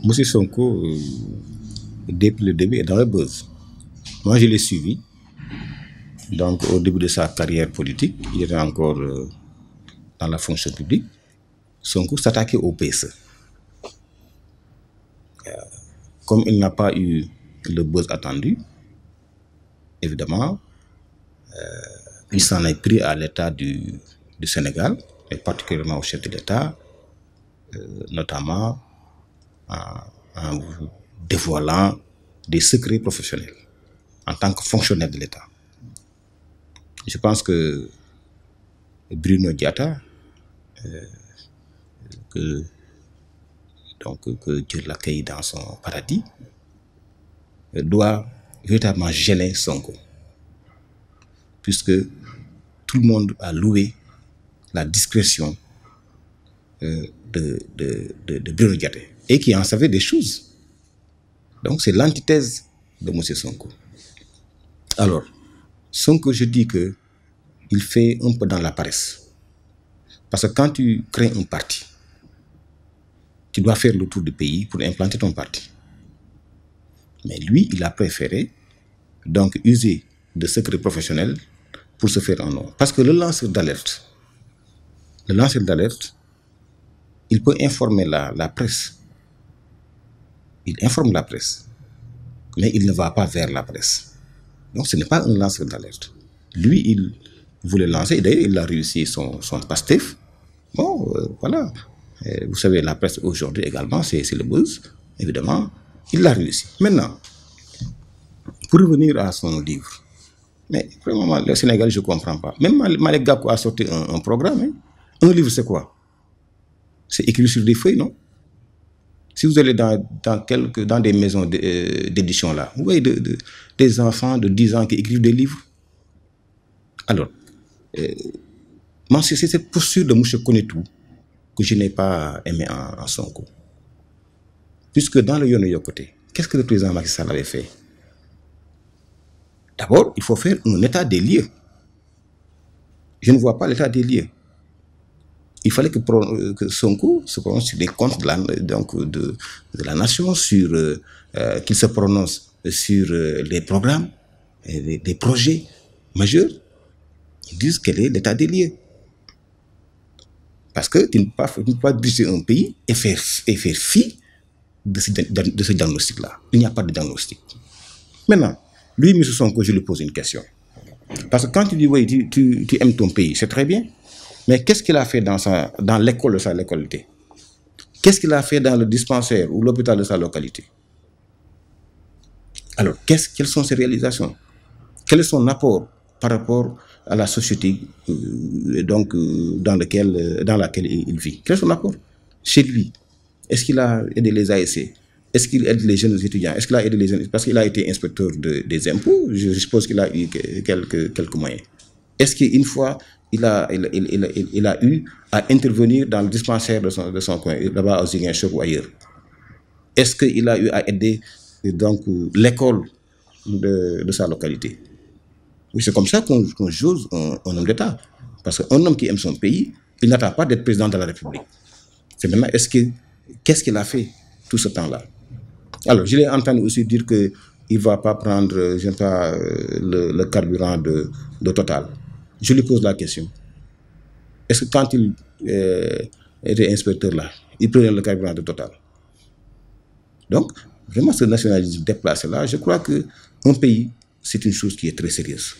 Monsieur Sonko, depuis le début, est dans le buzz. Moi, je l'ai suivi. Donc, au début de sa carrière politique, il était encore dans la fonction publique. Sonko s'attaquait au PSE. Comme il n'a pas eu le buzz attendu, évidemment, il s'en est pris à l'État du Sénégal, et particulièrement au chef de l'État, notamment en dévoilant des secrets professionnels en tant que fonctionnaire de l'État. Je pense que Bruno Diatta, que Dieu l'accueille dans son paradis, doit véritablement gêner Sonko, puisque tout le monde a loué la discrétion de Bruno Diatta et qui en savait des choses. Donc c'est l'antithèse de M. Sonko. Alors, Sonko, je dis que il fait un peu dans la paresse. Parce que quand tu crées un parti, tu dois faire le tour du pays pour implanter ton parti. Mais lui, il a préféré donc user de secrets professionnels pour se faire un nom. Parce que le lanceur d'alerte, il peut informer la presse. Il informe la presse, mais il ne va pas vers la presse. Donc ce n'est pas un lanceur d'alerte. Lui, il voulait lancer, et d'ailleurs il a réussi son Pastef. Bon, voilà. Vous savez, la presse aujourd'hui également, c'est le buzz. Évidemment, il l'a réussi. Maintenant, pour revenir à son livre, mais vraiment, le Sénégal, je ne comprends pas. Même Malick Gakou a sorti un programme. Hein. Un livre, c'est quoi? C'est écrit sur des feuilles, non? Si vous allez dans des maisons d'édition là, vous voyez des enfants de 10 ans qui écrivent des livres. Alors, c'est cette posture de Mouche Konetou que je n'ai pas aimé en Sonko. Puisque dans le Yono Yokote, qu'est-ce que le président Macky Sall avait fait? D'abord, il faut faire un état des lieux. Je ne vois pas l'état des lieux. Il fallait que Sonko se prononce sur les comptes de la nation, qu'il se prononce sur les programmes, les projets majeurs. Ils disent quel est l'état des lieux. Parce que tu ne peux pas diriger un pays et faire fi de ce diagnostic-là. Il n'y a pas de diagnostic. Maintenant, lui, M. Sonko, je lui pose une question. Parce que quand tu dis, oui, tu aimes ton pays, c'est très bien. Mais qu'est-ce qu'il a fait dans l'école de sa localité? Qu'est-ce qu'il a fait dans le dispensaire ou l'hôpital de sa localité? Alors, quelles sont ses réalisations? Quel est son apport par rapport à la société dans laquelle il vit? Quel est son apport? Chez lui, est-ce qu'il a aidé les ASC? Est-ce qu'il aide les jeunes étudiants? Est-ce qu'il a aidé les jeunes? Parce qu'il a été inspecteur des impôts, je suppose qu'il a eu quelques moyens. Est-ce qu'une fois, il a eu à intervenir dans le dispensaire de son coin, là-bas au Ziguinchor ou ailleurs? Est-ce qu'il a eu à aider l'école de sa localité? Oui, c'est comme ça qu'on jose un homme d'État. Parce qu'un homme qui aime son pays, il n'attend pas d'être président de la République. C'est maintenant, qu'est-ce qu'il a fait tout ce temps-là? Alors, je l'ai entendu aussi dire qu'il ne va pas prendre le carburant de Total. Je lui pose la question. Est-ce que quand il était inspecteur là, il prenait le carburant de Total? Donc, vraiment, ce nationalisme déplacé là, je crois qu'un pays, c'est une chose qui est très sérieuse.